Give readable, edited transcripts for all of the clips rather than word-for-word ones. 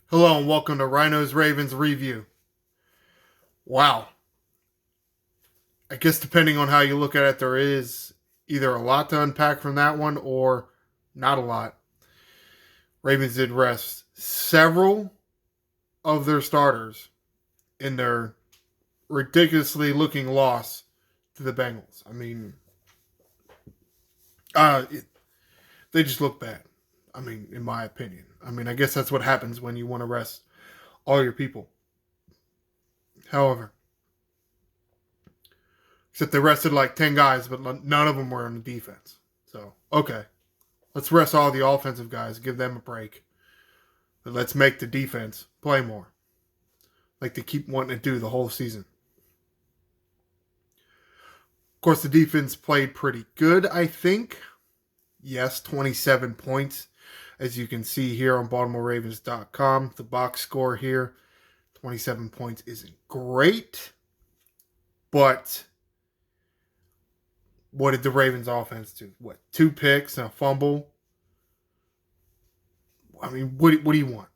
Hello and welcome to Ryno's Ravens Review. Wow. I guess depending on how you look at it, there is either a lot to unpack from that one or not a lot. Ravens did rest several of their starters in their ridiculously looking loss to the Bengals. Uh, it, they just look bad. In my opinion. I guess that's what happens when you want to rest all your people. However, except they rested like 10 guys, but none of them were on the defense. So, okay. Let's rest all the offensive guys, give them a break. But let's make the defense play more. Like they keep wanting to do the whole season. Of course, the defense played pretty good, I think. Yes, 27 points. As you can see here on BaltimoreRavens.com, the box score here, 27 points isn't great. But what did the Ravens offense do? What, 2 picks and a fumble? What do you want?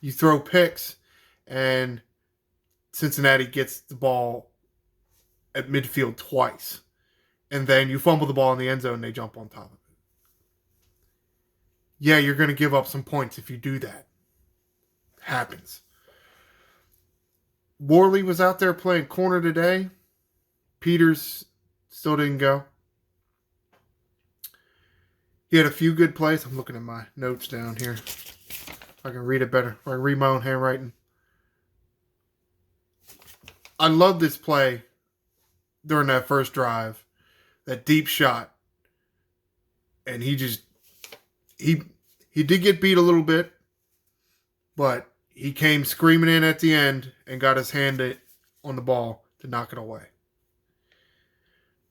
You throw picks, and Cincinnati gets the ball at midfield twice. And then you fumble the ball in the end zone and they jump on top of it. Yeah, you're going to give up some points if you do that. It happens. Worley was out there playing corner today. Peters still didn't go. He had a few good plays. I'm looking at my notes down here. If I can read it better. If I can read my own handwriting. I love this play during that first drive. That deep shot. And he did get beat a little bit. But he came screaming in at the end and got his hand on the ball to knock it away.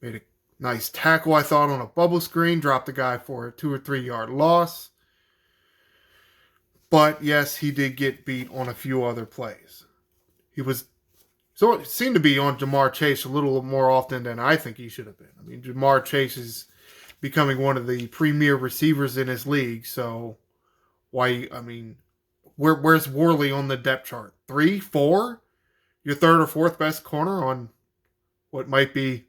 Made a nice tackle, I thought, on a bubble screen. Dropped the guy for a 2 or 3 yard loss. But yes, he did get beat on a few other plays. So it seemed to be on Jamar Chase a little more often than I think he should have been. Jamar Chase is becoming one of the premier receivers in his league. So where's Worley on the depth chart? 3, 4? Your third or fourth best corner on what might be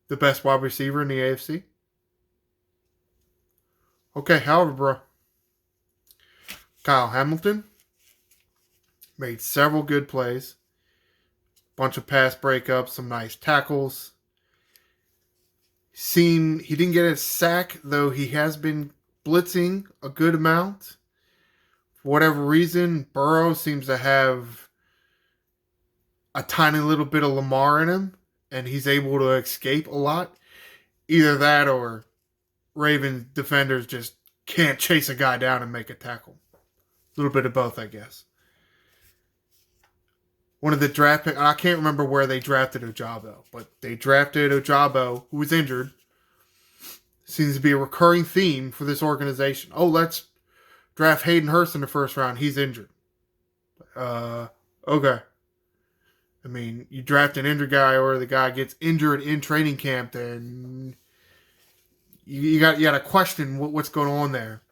the best wide receiver in the AFC? Okay, however, bro. Kyle Hamilton made several good plays. Bunch of pass breakups, some nice tackles. He didn't get a sack, though he has been blitzing a good amount. For whatever reason, Burrow seems to have a tiny little bit of Lamar in him, and he's able to escape a lot. Either that or Ravens defenders just can't chase a guy down and make a tackle. A little bit of both, I guess. One of the draft picks, I can't remember where they drafted Ojabo, but they drafted Ojabo, who was injured. Seems to be a recurring theme for this organization. Oh, let's draft Hayden Hurst in the first round. He's injured. Okay. You draft an injured guy, or the guy gets injured in training camp, then you got to question what's going on there.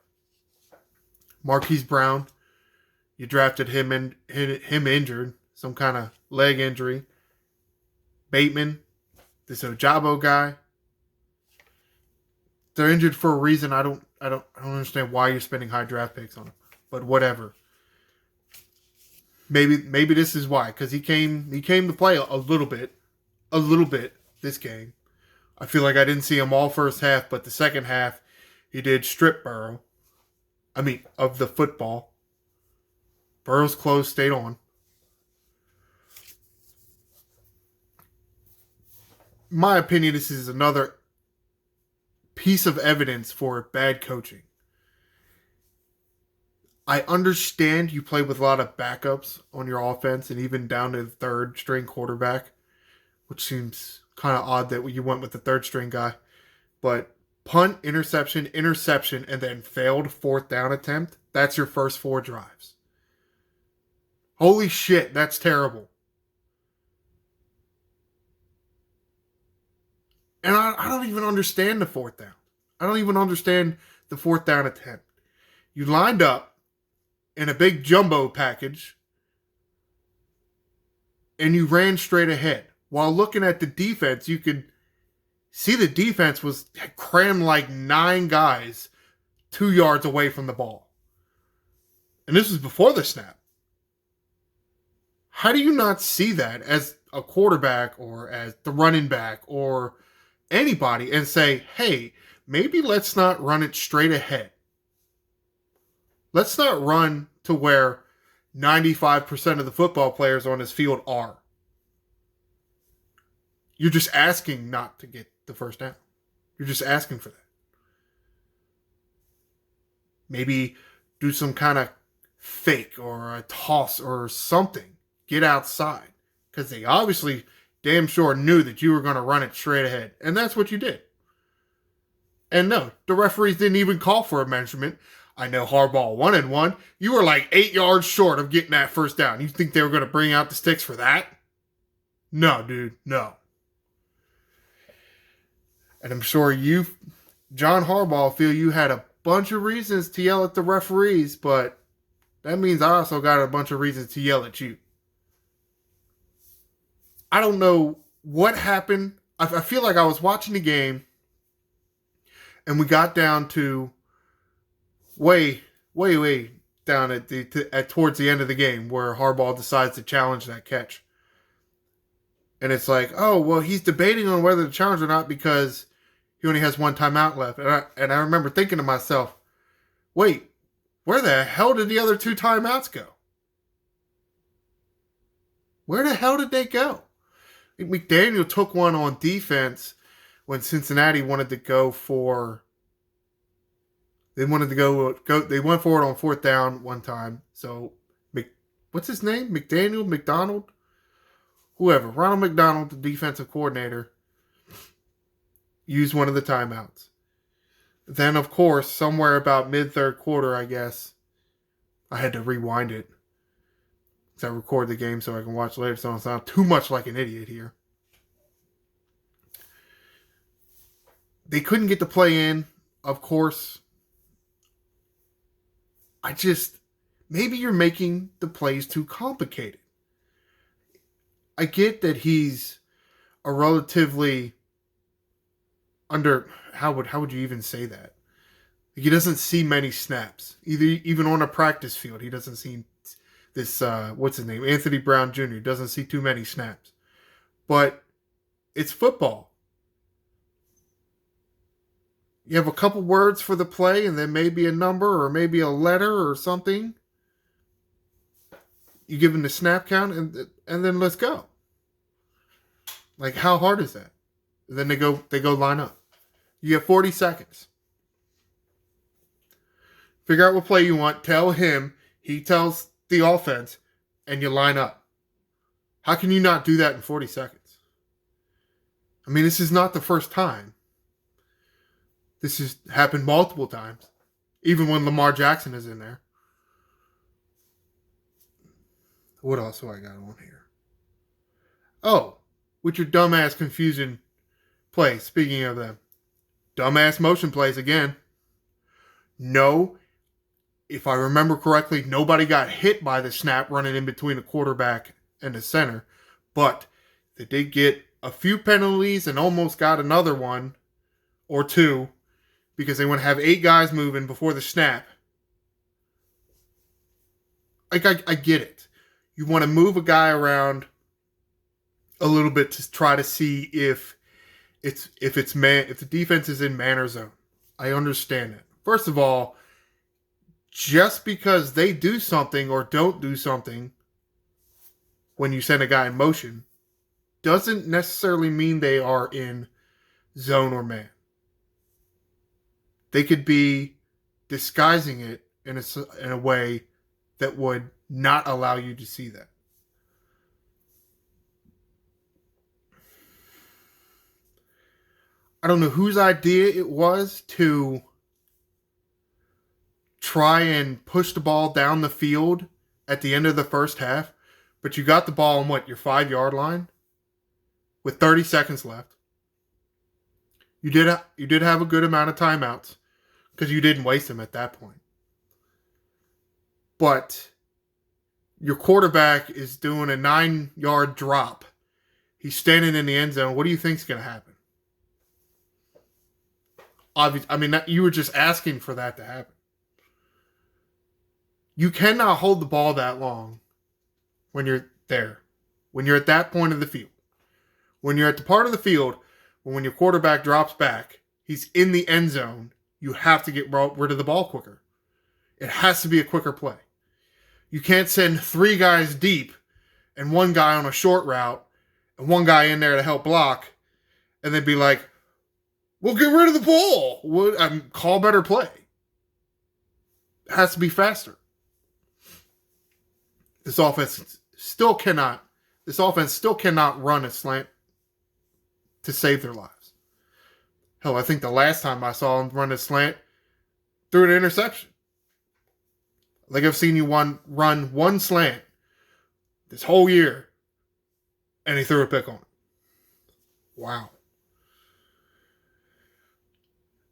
Marquise Brown, you drafted him injured, some kind of leg injury. Bateman, this Ojabo guy, they're injured for a reason. I don't understand why you're spending high draft picks on them, but whatever. Maybe this is why, because he came to play a little bit this game. I feel like I didn't see him all first half, but the second half he did strip Burrow. Of the football. Burrow's clothes stayed on. In my opinion, this is another piece of evidence for bad coaching. I understand you play with a lot of backups on your offense and even down to the third string quarterback, which seems kind of odd that you went with the third string guy. But punt, interception, and then failed fourth down attempt, that's your first 4 drives. Holy shit, that's terrible. And I don't even understand the fourth down. I don't even understand the fourth down attempt. You lined up. in a big jumbo package and you ran straight ahead. While looking at the defense, you could see the defense was crammed like 9 guys 2 yards away from the ball. And this was before the snap. How do you not see that as a quarterback or as the running back or anybody and say, hey, maybe let's not run it straight ahead. Let's not run to where 95% of the football players on this field are. You're just asking not to get the first down. You're just asking for that. Maybe do some kind of fake or a toss or something. Get outside. Because they obviously damn sure knew that you were going to run it straight ahead. And that's what you did. And no, the referees didn't even call for a measurement. I know Harbaugh wanted one. You were like 8 yards short of getting that first down. You think they were going to bring out the sticks for that? No, dude, no. And I'm sure you, John Harbaugh, feel you had a bunch of reasons to yell at the referees, but that means I also got a bunch of reasons to yell at you. I don't know what happened. I feel like I was watching the game and we got down to way down at towards the end of the game where Harbaugh decides to challenge that catch. And it's like, oh, well, he's debating on whether to challenge or not because he only has 1 timeout left. And I remember thinking to myself, wait, where the hell did the other 2 timeouts go? Where the hell did they go? McDaniel took one on defense when Cincinnati wanted to go for. They wanted to go. They went for it on 4th down one time. So, what's his name? McDonald? Whoever. Ronald McDonald, the defensive coordinator, used one of the timeouts. Then, of course, somewhere about mid-3rd quarter, I guess, I had to rewind it. Because I record the game so I can watch later, so I don't sound too much like an idiot here. They couldn't get the play in, of course. Maybe you're making the plays too complicated. I get that he's a relatively how would you even say that? He doesn't see many snaps. Even on a practice field, he doesn't see this, what's his name? Anthony Brown Jr. doesn't see too many snaps. But it's football. You have a couple words for the play and then maybe a number or maybe a letter or something. You give him the snap count and then let's go. Like, how hard is that? And then they go line up. You get 40 seconds. Figure out what play you want. Tell him. He tells the offense. And you line up. How can you not do that in 40 seconds? I mean, this is not the first time. This has happened multiple times. Even when Lamar Jackson is in there. What else do I got on here? Oh, with your dumbass confusion plays. Speaking of them. Dumbass motion plays again. No, if I remember correctly, nobody got hit by the snap running in between the quarterback and the center. But they did get a few penalties and almost got another one or 2 because they want to have 8 guys moving before the snap. Like, I get it. You want to move a guy around a little bit to try to see if the defense is in man or zone. I understand it. First of all, just because they do something or don't do something when you send a guy in motion doesn't necessarily mean they are in zone or man. They could be disguising it in a way that would not allow you to see that. I don't know whose idea it was to try and push the ball down the field at the end of the first half, but you got the ball on your 5-yard line with 30 seconds left. You did have a good amount of timeouts because you didn't waste them at that point. but your quarterback is doing a 9-yard drop. He's standing in the end zone. What do you think's going to happen? You were just asking for that to happen. You cannot hold the ball that long when you're there. When you're at that point of the field. When you're at the part of the field when your quarterback drops back, he's in the end zone, you have to get rid of the ball quicker. It has to be a quicker play. You can't send 3 guys deep and 1 guy on a short route and 1 guy in there to help block and then be like, well, get rid of the ball. Call better play. It has to be faster. This offense still cannot run a slant to save their lives. Hell, I think the last time I saw him run a slant, threw an interception. Like I've seen you run one slant this whole year, and he threw a pick on it. Wow.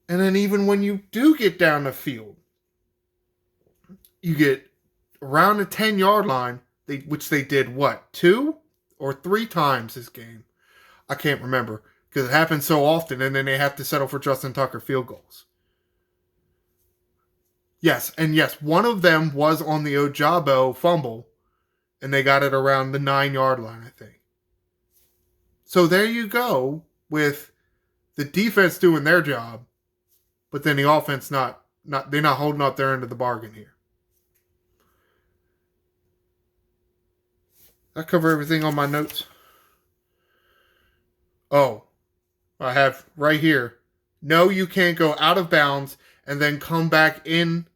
And then even when you do get down the field, you get around the 10-yard line, which they did, 2 or 3 times this game? I can't remember because it happens so often, and then they have to settle for Justin Tucker field goals. Yes, one of them was on the Ojabo fumble, and they got it around the 9-yard line, I think. So there you go with the defense doing their job, but then the offense they're not holding up their end of the bargain here. I cover everything on my notes. Oh, I have right here. No, you can't go out of bounds and then come back in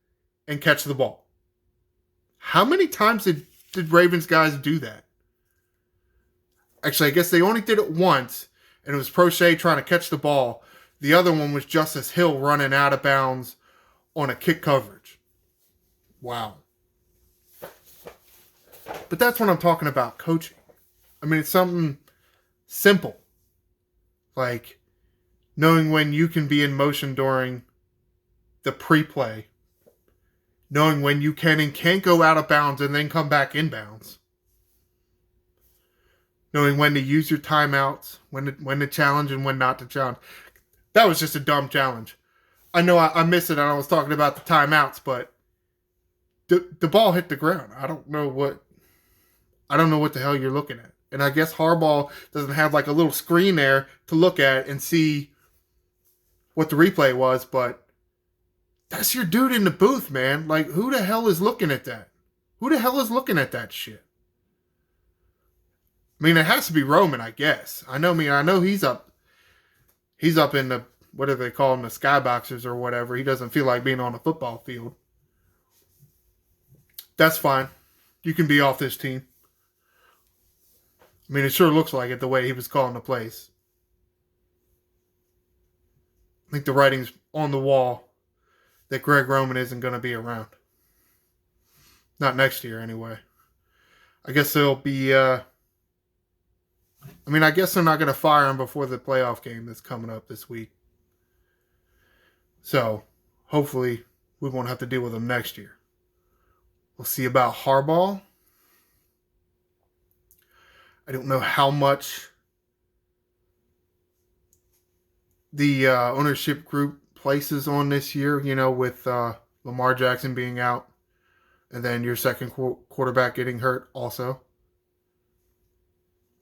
and catch the ball. How many times did Ravens guys do that? Actually, I guess they only did it once, and it was Prochet trying to catch the ball. The other one was Justice Hill running out of bounds on a kick coverage. Wow. But that's what I'm talking about, coaching. I mean, it's something simple. Like knowing when you can be in motion during the pre-play. Knowing when you can and can't go out of bounds and then come back in bounds. Knowing when to use your timeouts, when to challenge and when not to challenge. That was just a dumb challenge. I know I missed it and I was talking about the timeouts, but the ball hit the ground. I don't know what the hell you're looking at. And I guess Harbaugh doesn't have like a little screen there to look at and see what the replay was, but that's your dude in the booth, man. Like, who the hell is looking at that? Who the hell is looking at that shit? I mean, it has to be Roman, I guess. I know he's up in the, what do they call them, the skyboxers or whatever. He doesn't feel like being on a football field. That's fine. You can be off this team. I mean, it sure looks like it the way he was calling the plays. I think the writing's on the wall that Greg Roman isn't going to be around. Not next year, anyway. I guess they'll be... I guess they're not going to fire him before the playoff game that's coming up this week. So, hopefully, we won't have to deal with him next year. We'll see about Harbaugh. I don't know how much the ownership group places on this year, with Lamar Jackson being out and then your second quarterback getting hurt also.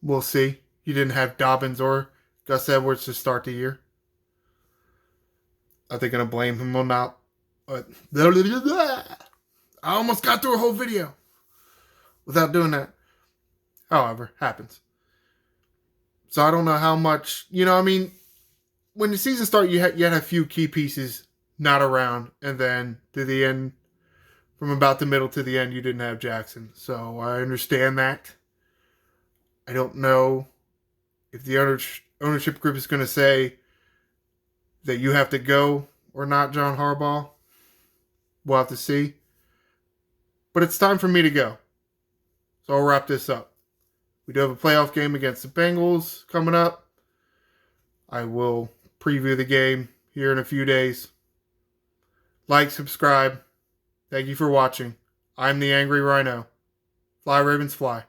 We'll see. You didn't have Dobbins or Gus Edwards to start the year. Are they going to blame him or not? I almost got through a whole video without doing that. However, happens. So I don't know how much, when the season started, you had a few key pieces not around, and then to the end, from about the middle to the end, you didn't have Jackson. So I understand that. I don't know if the ownership group is going to say that you have to go or not, John Harbaugh. We'll have to see. But it's time for me to go. So I'll wrap this up. We do have a playoff game against the Bengals coming up. I will preview the game here in a few days. Like, subscribe. Thank you for watching. I'm the Angry Rhino. Fly, Ravens, fly.